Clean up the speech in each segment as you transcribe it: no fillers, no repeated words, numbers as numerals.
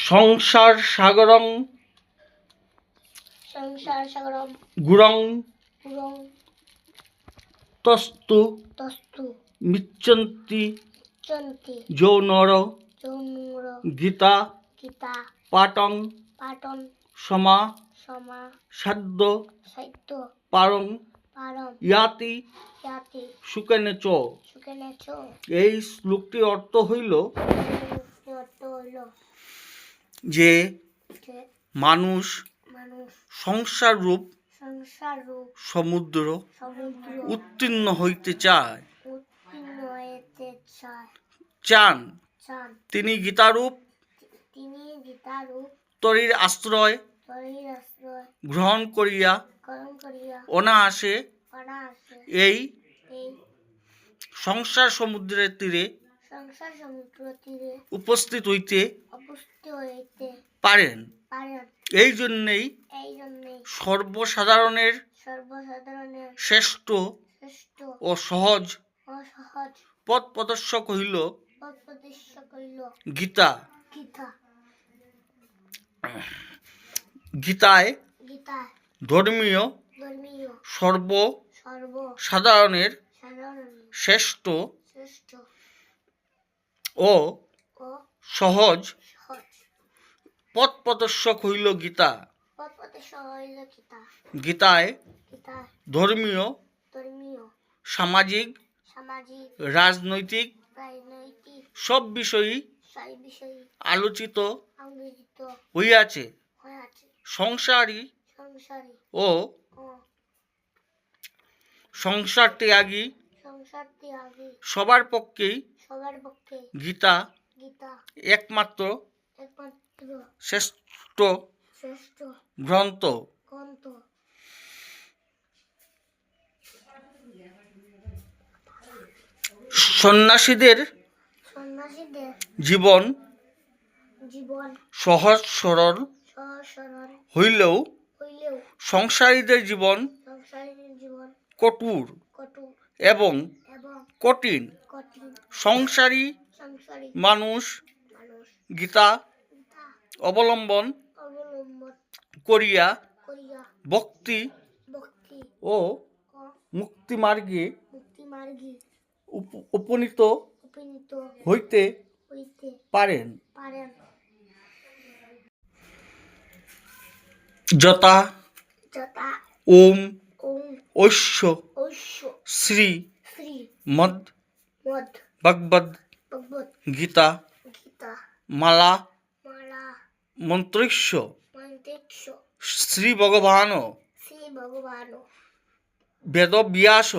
সংসার সাগরং গুরং তস্তু মিচ্ছন্তি যো নর গীতা পাটং সমা সাধ্য পারং ইয়াতি সুকেনে চ। এই শ্লোকটির অর্থ হইল যে মানুষ সংসার রূপ সমুদ্র উত্তীর্ণ হইতে চান, তিনি গীতারূপ তরীর আশ্রয় গ্রহণ করিয়া অনায়াসে এই সংসার সমুদ্রের তীরে উপস্থিত হইতে পারেন। এই জন্যেই সর্বসাধারণের শ্রেষ্ঠ ও সহজ পথ প্রদর্শক হইল গীতা। গীতায় ধর্মীয় সর্বসাধারণের শ্রেষ্ঠ ও সহজ পথ প্রদর্শক হইল গীতা। গীতায় ধর্মীয়, সামাজিক, রাজনৈতিক সব বিষয়ই আলোচিত হইয়াছে। সংসারী ও সংসার ত্যাগী সবার পক্ষেই গীতা একমাত্র শ্রেষ্ঠ গ্রন্থ। সন্ন্যাসীদের জীবন সহজ সরল হইলেও সংসারীদের জীবন কঠোর এবং কঠিন। সংসারী মানুষ গীতা অবলম্বন করিয়া ভক্তি ও মুক্তিমার্গে উপনীত হইতে পারেন। যথা ওম ঐশ্য শ্রী মদ ভগবদ গীতা মালা মন্ত্রস্য শ্রী ভগবান বেদব্যাস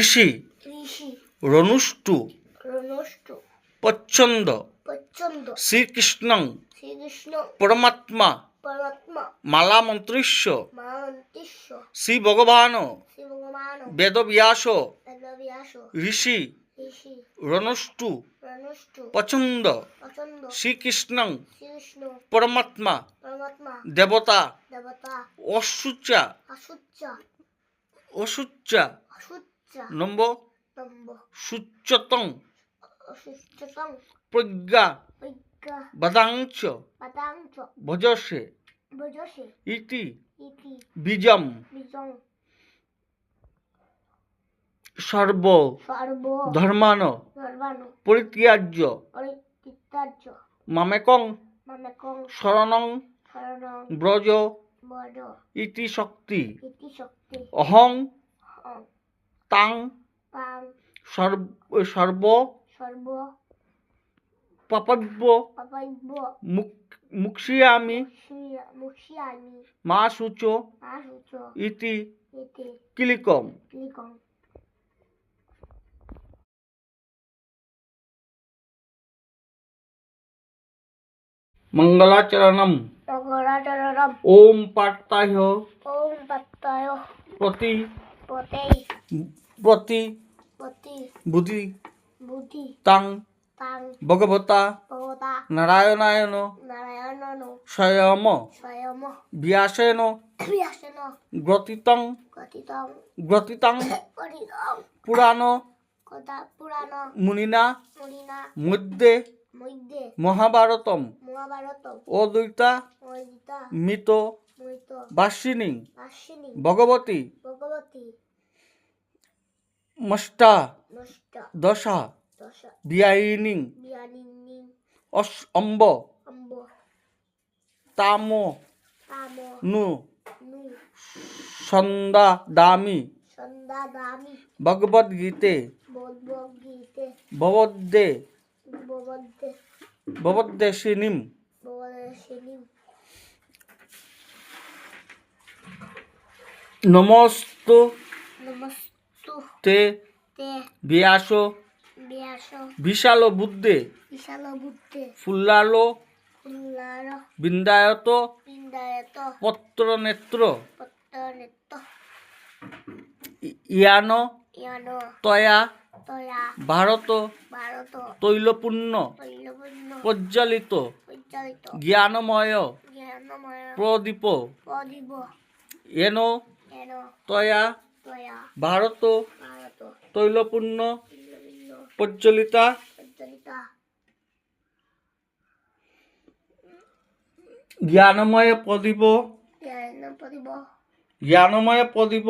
ঋষি রনুষ্টু পচ্ছন্দ শ্রীকৃষ্ণ পরমাত্মা মালা মন্ত্রস্য শ্রী ভগবান বেদব্যাস ঋষি রনুষ্টু পছন্দ শ্রীকৃষ্ণ পরমাত্মা দেবতা অসুচ্চা নম্ব সুচ্চতং প্রজ্ঞা বাদাংশ ভজসে ইতি বীজম সর্ব ধর্মান পরিত্যাজ্য মামেকং শরণং ব্রজ ইতি শক্তি অহং তাং সর্ব পাপব্য মুক্ষ্যামি মা শুচ ইতি কিলিকম। মঙ্গলাচরণম ওম পার্তায় প্রতি বুদ্ধি তাং ভগবতা নারায়ণায়ণ স্বয়ম ব্যাসেন গ্রথিতং গ্রথিতং পুরাণ মুনিনা মধ্যে মহাভারতম অদ্বৈতা মিত বাসিনী ভগবতী মষ্টা দশা বিয়ায়িনী অম্ব তাম নু সন্দা দামি ভগবদ্গীতে ভবদ্দেশিনীম নমস্তু তে ব্যাস বিশাল বুদ্ধে ফুল্লালো বিন্দায়ত পত্র নেত্র ইয়ান তয়া ভারত তৈলপূর্ণ প্রজ্জ্বলিত জ্ঞানময় প্রদীপ এন তয়া ভারত তৈলপূর্ণ প্রজ্জ্বলিতা জ্ঞানময় প্রদীপ জ্ঞানময় প্রদীপ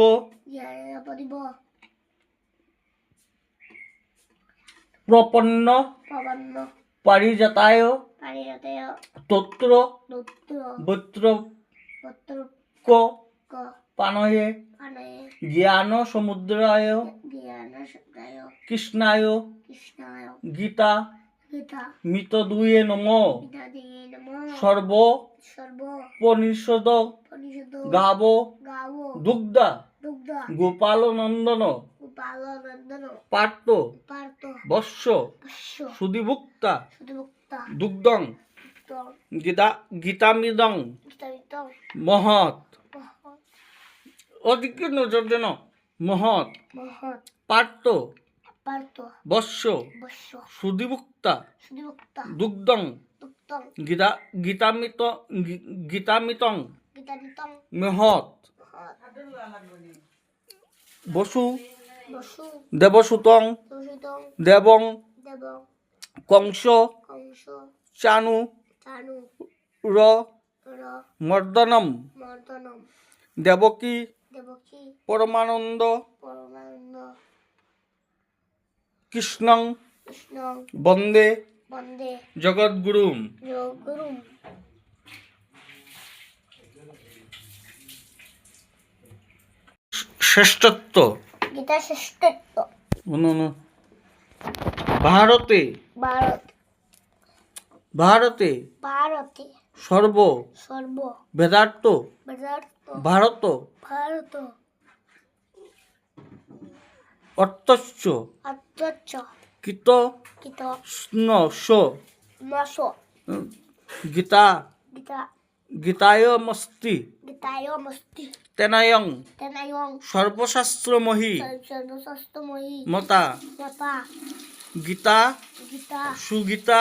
প্রপন্ন পারিজাতায় তত্র বৈত্র পানয়ে জ্ঞান সমুদ্রায় কৃষ্ণায় গীতা মিত দুয়ে নম সর্ব পনিষদ গাব দুগ্ধা গোপাল নন্দন পার্থ বৎস সুধিভুক্তা দুগ্ধং গীতামিদং মহৎ অধিকৃত জন্য মহৎ পার্থ বৎস সুধিভুক্তা দুগ্ধং গীতামিতং মহৎ বসু দেবসুতং দেবং কংস চানু র মর্দনম দেবকী পরমানন্দ কৃষ্ণং বন্দে জগদ্গুরুম শ্রেষ্ঠত্ব ভারতে সর্ব বেদার্থ ভারত অর্থস্য কিত গীতা গীতায়মস্তি তেনায়ং সর্বশাস্ত্রময়ী মতা গীতা সুগীতা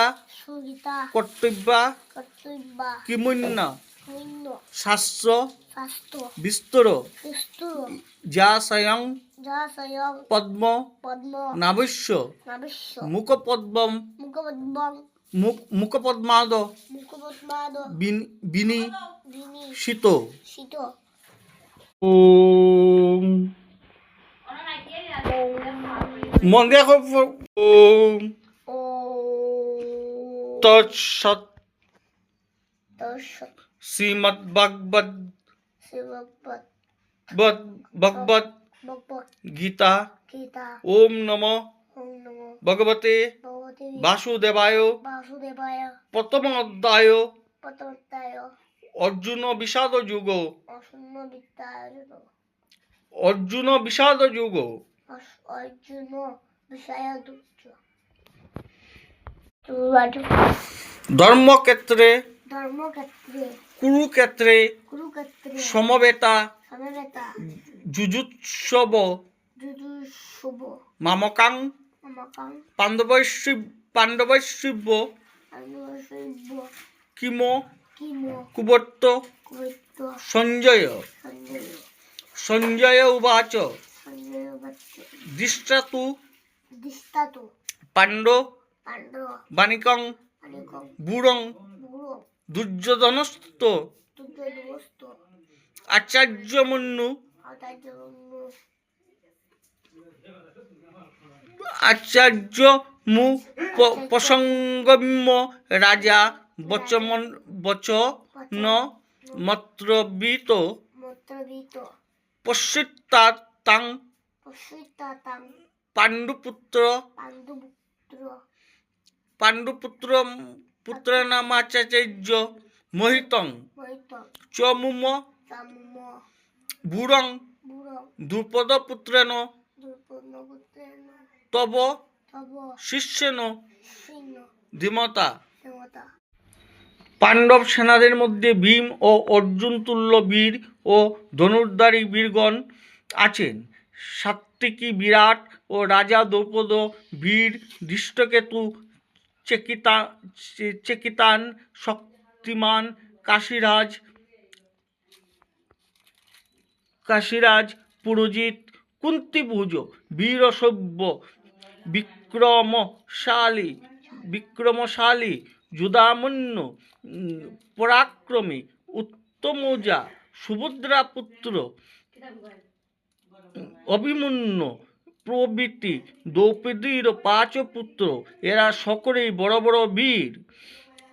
কর্তব্যা কিমুন্য শাস্ত্র বিস্তর যাসায়ং পদ্ম নাভস্য মুখপদ্মাদ বিনি শীত ওম মন দিয়ে ওম তৎসৎ শ্রীমদ্ ভগবদ গীতা ওম নমো ভগবতে বাসুদেবায় প্রথম অধ্যায় অর্জুন বিষাদ যুগ ধর্মক্ষেত্রে কুরুক্ষেত্রে সমবেতা যুযুৎসব মামকাং পাণ্ডবৈশ্য কিম কুবর্ত সঞ্জয় সঞ্জয় উবাচ দৃষ্টাতু পাণ্ড বাণিকং বুড়ং দুর্যোধনস্ত আচার্যমন্যু আচার্য মু প্রসঙ্গম্য রাজা বচন মত্রবীত পশ্চিত্তাং পাণ্ডুপুত্র পুত্রনামাচার্য মোহিতং চ মুম বুড়ং দ্রুপদপুত্রেণ তব শিষ্যেন ধীমতা। পাণ্ডব সেনাদের মধ্যে ভীম ও অর্জুন তুল্য বীর ও ধনুর্ধারী বীরগণ আছেন। সাত্ত্বিকী বিরাট ও রাজা দ্রৌপদ, বীর ধৃষ্টকেতু, চেকিতান, শক্তিমান কাশীরাজ, পুরোজিত, কুন্তিভোজ, বীরসভ্য, বিক্রমশালী, যুধামন্যু, পরাক্রমী, উত্তমৌজা, সুভদ্রাপুত্র, অভিমন্যু প্রভৃতি দ্রৌপদীর 5 পুত্র, এরা সকলেই বড় বড় বীর।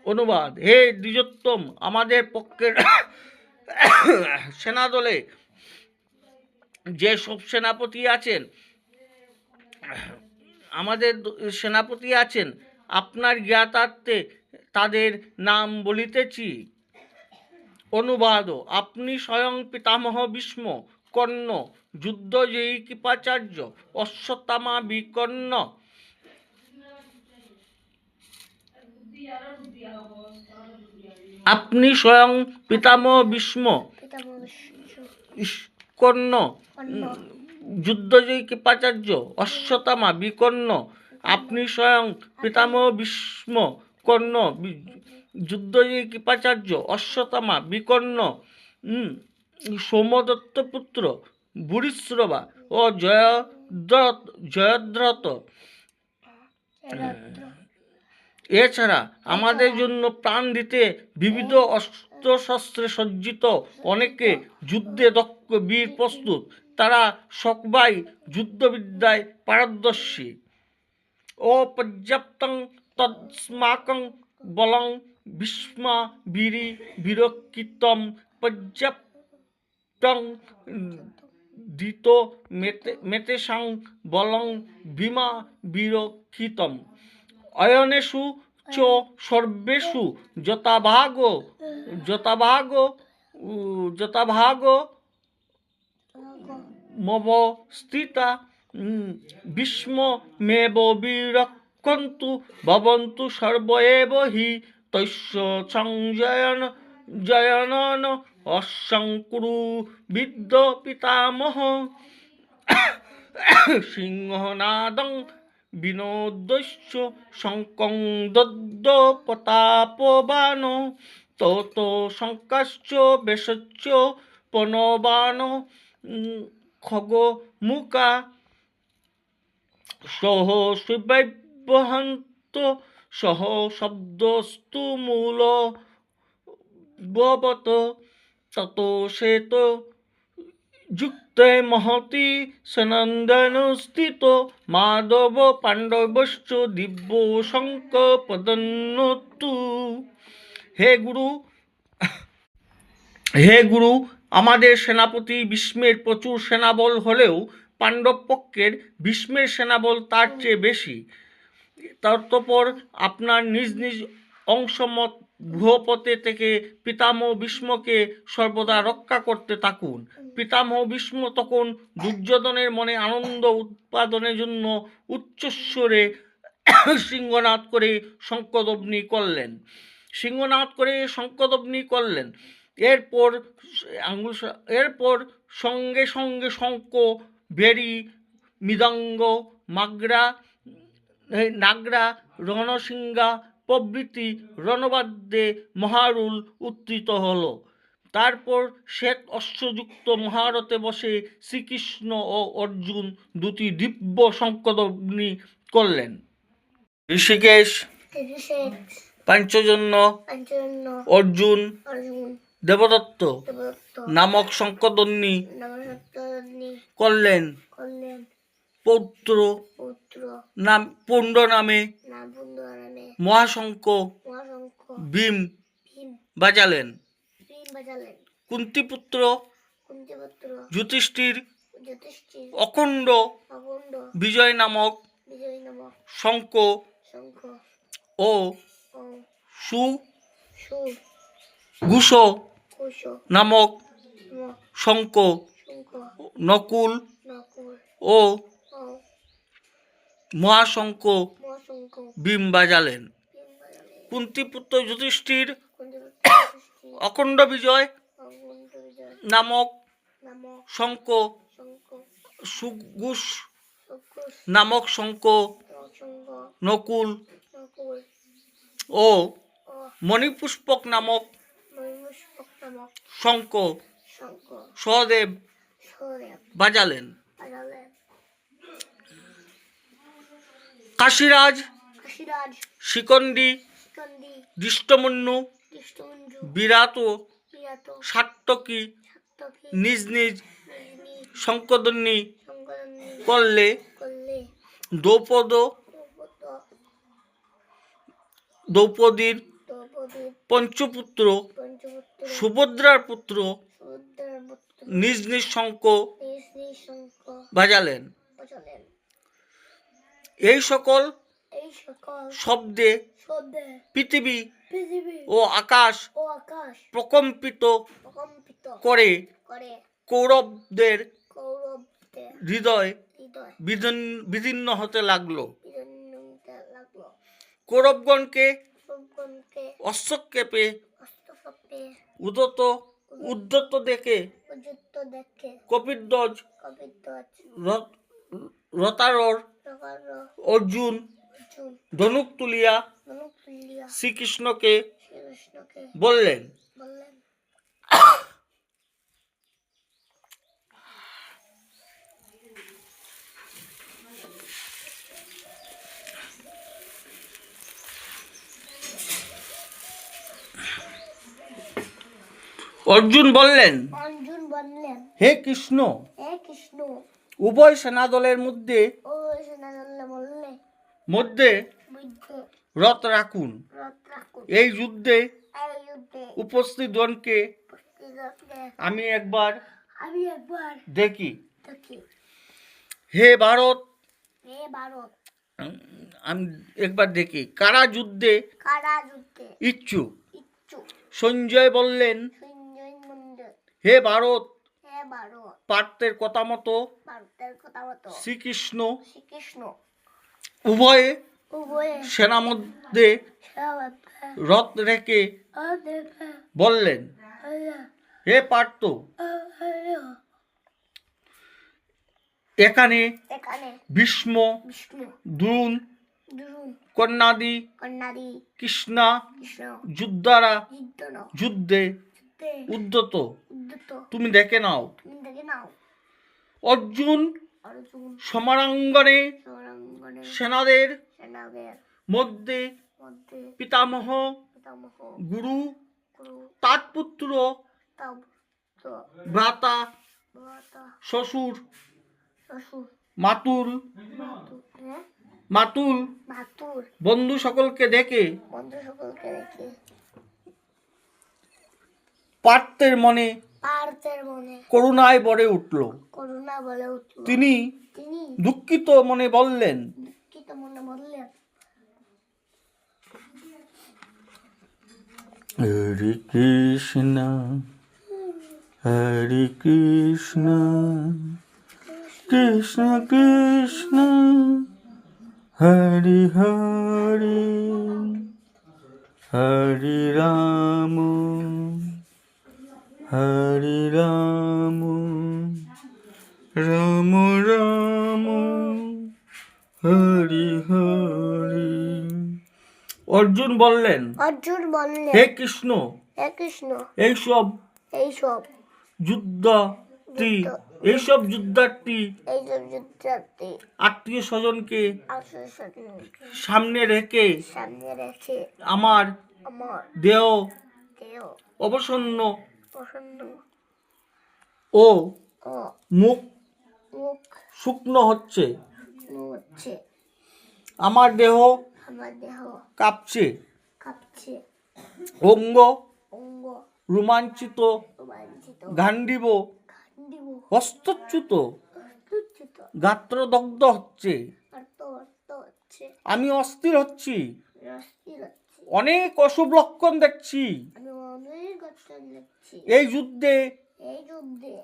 অনুবাদ: হে দ্বিজোত্তম, আমাদের পক্ষের সেনাদলে যে সব সেনাপতি আছেন, আপনার জ্ঞাতার্থে তাদের নাম বলিতেছি। অনুবাদ: আপনি স্বয়ং পিতামহ ভীষ্ম, কর্ণ, যুদ্ধজয়ী কৃপাচার্য, অশ্বত্থামা, বিকর্ণ, আপনি স্বয়ং পিতামহ ভীষ্ম, কর্ণ, যুদ্ধজয়ী কৃপাচার্য, অশ্বত্থামা, বিকর্ণ, আপনি স্বয়ং পিতামহ ভীষ্ম, কর্ণ, যুদ্ধজয়ী কৃপাচার্য, অশ্বত্থামা, বিকর্ণ, সোমদত্ত পুত্র, ভূরিশ্রবা ও জয়দ্রথ। এছাড়া আমাদের জন্য প্রাণ দিতে বিবিধ অস্ত্রশস্ত্রে সজ্জিত অনেকে যুদ্ধে দক্ষ বীর প্রস্তুত। তারা সবাই যুদ্ধবিদ্যায় পারদর্শী। অপর্যাপ্তং তস্মাকং বলং ভীষ্মাভিরি বিরক্ষিতম পর্যাপ্তং ধৃত মেতেষাং বলং ভীমা বিরক্ষিতম অয়নেষু চ সর্বেষু যথাভাগ মবস্থিতা ভীষ্মমেব বিরক্ষন্তু ভবন্তু সর্ব এব হি তস্য সংজয়ন অসংকুরু বিদ্ধ পিতামহ সিংহনাদং বিনোদস্য শঙ্কং দদ্দ প্রতাপবান তত শঙ্কাশ্চ বেশশ্চ পনবান খগমুকা সহ শিবৈবহন্ত সহ শব্দস্তু মূল ববত তত শ্বেত যুক্তে মহতি সনন্দনস্থিত মাধব পাণ্ডবশ্চ দিব্য শঙ্ক পদন্নতু। হে গুরু, আমাদের সেনাপতি ভীষ্মের প্রচুর সেনাবল হলেও পাণ্ডব পক্ষের ভীষ্মের সেনাবল তার চেয়ে বেশি। ততপর আপনার নিজ নিজ অংশমত গৃহপথে থেকে পিতামহ ভীষ্মকে সর্বদা রক্ষা করতে থাকুন। পিতামহ ভীষ্ম তখন দুর্যোধনের মনে আনন্দ উৎপাদনের জন্য উচ্চস্বরে সিংহনাদ করে শঙ্খধ্বনি করলেন। এরপর সঙ্গে সঙ্গে শঙ্খ, ভেরি, মৃদঙ্গ, নাগরা, রণসিংহা প্রভৃতি রণবাদ্যে মহারুল উত্থিত হল। তারপর শ্বেত অশ্বযুক্ত মহারথে বসে শ্রীকৃষ্ণ ও অর্জুন দুটি দিব্য শঙ্খধ্বনি করলেন। ঋষিকেশ, পাঞ্চজন্য, অর্জুন, দেবদত্ত নামক শঙ্খধ্বনি করলেন। পৌণ্ড নামে মহাশঙ্খ ভীম বাজালেন। কুন্তিপুত্র যুধিষ্ঠির অখণ্ড বিজয় নামক শঙ্খ ও সুঘোষ নামক শঙ্খ নকুল ও মহাশঙ্খ ভীম বাজালেন। কুন্তিপুত্র যুধিষ্ঠির অখণ্ড বিজয় নামক শঙ্খ, সুঘোষ নামক শঙ্খ, নকুল ও মণিপুষ্পক নামক শঙ্খ সহদেব বাজালেন। কাশীরাজ, শিখণ্ডী, দৃষ্টমন্যু, বিরাট, সাত্যকী নিজ নিজ শঙ্খধ্বনি করলে। দ্রৌপদীর পঞ্চপুত্র সুভদ্রার পুত্র নিজ নিজ শঙ্খ বাজালেন। এই সকল শব্দে পৃথিবী ও আকাশ প্রকম্পিত করে কৌরবদের হৃদয় বিদীর্ণ হতে লাগলো। কৌরবগণকে অশ্বক্ষেপে উদ্ধত দেখে কপিধ্বজ রতারর অর্জুন ধনুক তুলিয়া শ্রীকৃষ্ণকে বললেন, অর্জুন বললেন, হে কৃষ্ণ, উভয় সেনাদলের মধ্যে রথ রাখুন। এই যুদ্ধে উপস্থিত গণকে আমি একবার দেখি। হে ভারত, আমি একবার দেখি কারা যুদ্ধে ইচ্ছুক। সঞ্জয় বললেন, হে ভারত, পার্থের কথা মতো শ্রীকৃষ্ণ উভয়ে সেনা মধ্যে রথ রেখে বললেন, হে পার্থ, এখানে ভীষ্ম, দ্রোণ, কর্ণাদি, কৃষ্ণা যোদ্ধারা যুদ্ধে উদ্যত, তুমি দেখে নাও। অর্জুন সমরাঙ্গনে সেনাদের মধ্যে পিতামহ, গুরু, তাতপুত্র, ভ্রাতা, শ্বশুর, মাতুল বন্ধু সকলকে দেখে পার্থের মনে করুণায় ভরে উঠল। তিনি দুঃখিত মনে বললেন, হরে কৃষ্ণ হরে কৃষ্ণ কৃষ্ণ কৃষ্ণ হরে হরে হরে রাম হরে রাম রাম রাম হরে হরে। অর্জুন বললেন, হে কৃষ্ণ, এইসব যুদ্ধার্থী আত্মীয় স্বজনকে সামনে রেখে আমার দেহ অবসন্ন ও মুখ শুকনো হচ্ছে, আমার দেহ কাঁপছে, অঙ্গ রোমাঞ্চিত, গান্ডীব হস্তচ্যুত, গাত্রদগ্ধ হচ্ছে, আমি অস্থির হচ্ছি, অনেক অশুভ লক্ষণ দেখছি। এই যুদ্ধে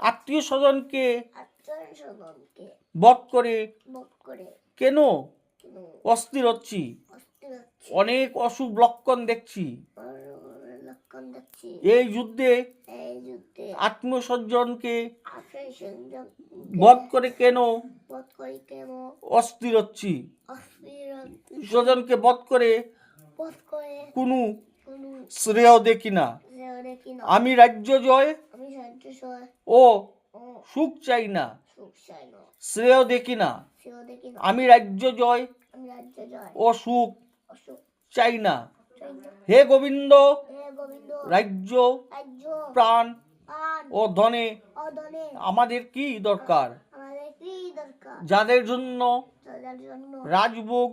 আত্মীয় স্বজনকে বধ করে কেন অস্থির হচ্ছি, অনেক অশুভ লক্ষণ দেখছি। এই যুদ্ধে আত্মীয় স্বজনকে বধ করে কেন অস্থির হচ্ছি, স্বজনকে বধ করে কোনো শ্রেয় দেখি না। আমি রাজ্য জয় ও সুখ চাই না, শ্রেয় দেখি না। আমি রাজ্য জয় ও সুখ চাই না। হে গোবিন্দ, রাজ্য, প্রাণ ও ধনে আমাদের কি দরকার? যাদের জন্য রাজভোগ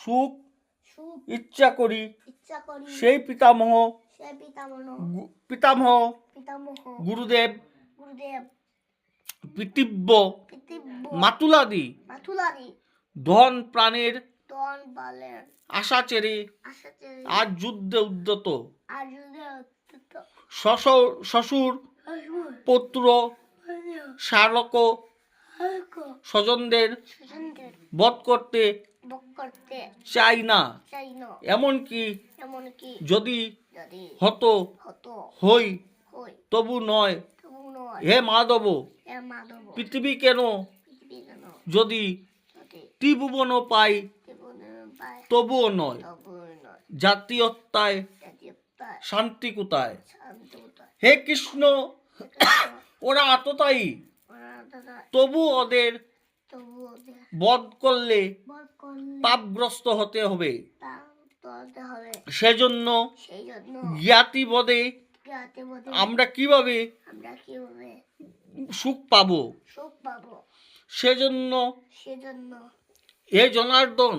সুখ ইচ্ছা করি, সেই পিতামহ গুরুদেব পিতৃব্য মাতুলাদি ধন প্রাণের আশা ছেড়ে আজ যুদ্ধে উদ্যত। শ্বশুর পুত্র শালক স্বজনদের বধ করতে চাই না, এমনকি যদি হত হই তবু নয়। হে মাধব, পৃথিবী কেন যদি ত্রিভুবন পাই তবুও নয়। জাতীয়তায় শান্তি কোথায়? হে কৃষ্ণ, ওরা আততায়ী, তবু ওদের বধ করলে পাপগ্রস্ত হতে হবে। সেজন্য জ্ঞাতিবোধে আমরা কিভাবে সুখ পাবো? সেজন্য হে জনার্দন,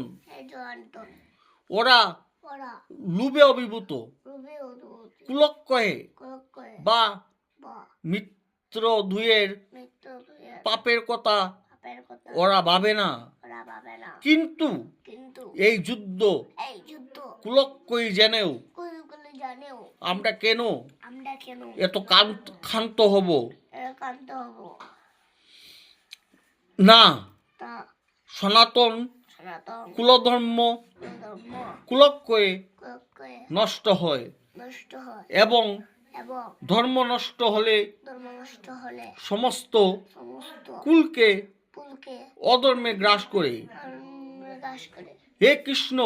ওরা লোভে অভিভূত, কুলক্ষয়ে বা মিত্র দুয়ের পাপের কথা ওরা ভাবে না। কিন্তু এই যুদ্ধ কুলক্ষয়ী জেনেও আমরা কেন এত ক্ষান্ত হব না? সনাতন কুলধর্ম কুলক্ষয়ে নষ্ট হয়, এবং ধর্ম নষ্ট হলে সমস্ত কুলকে অধর্মে গ্রাস করে। হে কৃষ্ণ,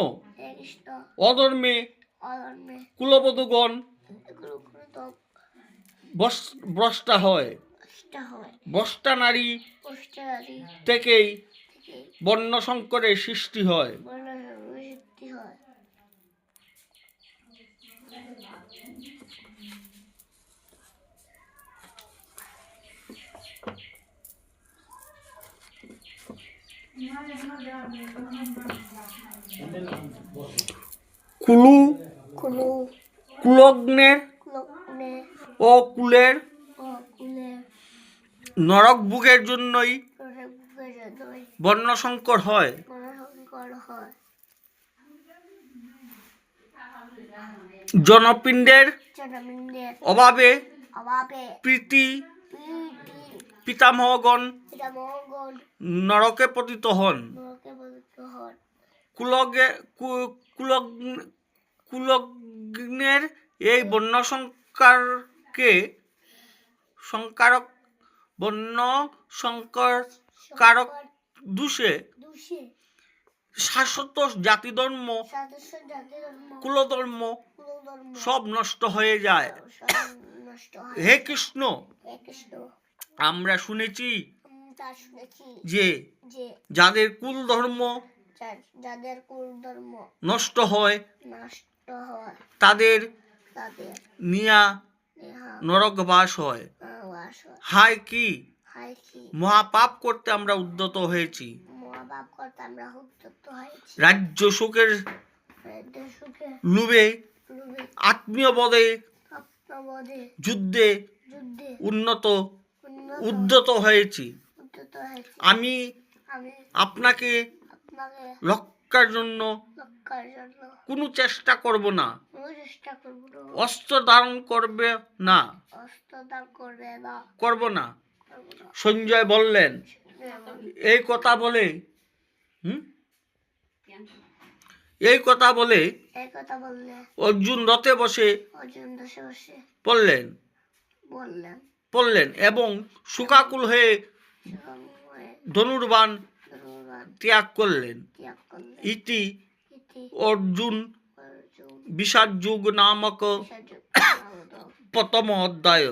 অধর্মে কুলবধূগণ ভ্রষ্টা হয়। ভ্রষ্টা নারী থেকেই বর্ণ সংকরের সৃষ্টি হয়। কুলগ্নের ও কুলের নরক ভোগের জন্যই বর্ণ সংকর হয়। জনপিণ্ডের অভাবে পিতামহগণ নরকে পতিত হন। কুলগ্নের এই বর্ণ সংকারক দোষে শাশ্বত জাতি ধর্ম, সদস্য জাতি ধর্ম, কুলধর্ম কুলধর্ম সব নষ্ট হয়ে যায়। সব নষ্ট হয়। হে কৃষ্ণ, হে কৃষ্ণ, আমরা শুনেছি তা শুনেছি যে যে যাদের কুল ধর্ম যাদের কুল ধর্ম নষ্ট হয় নষ্ট হয় তাদের তাদের নিয়া নেহা নরকবাস হয়। বাস হয়। হায় কি হায় কি মহাপাপ করতে আমরা উদ্যত হয়েছি। মহাপাপ করতে আমরা উদ্যত হয়েছি। রাজ্য সুখের সুখে লোভে লোভে আত্মীয় বদে আত্মবোধে যুদ্ধে যুদ্ধে উদ্যত হয়েছি। উদ্যত হয়েছি। আমি আমি আপনাকে আপনাকে রক্ষার জন্য রক্ষার জন্য কোনো চেষ্টা করব না, কোনো চেষ্টা করব না, অস্ত্র ধারণ করবে না, অস্ত্র দান করবে না, করব না। করব না। সঞ্জয় বললেন। এই কথা বলে এই কথা বলে এই কথা বললে অর্জুন রথে বসে অর্জুন বসে বসে পড়লেন এবং শোকাকুল হয়ে ধনুর্বাণ ত্যাগ করলেন। ইতি অর্জুন বিষাদযুগ নামক প্রথম অধ্যায়।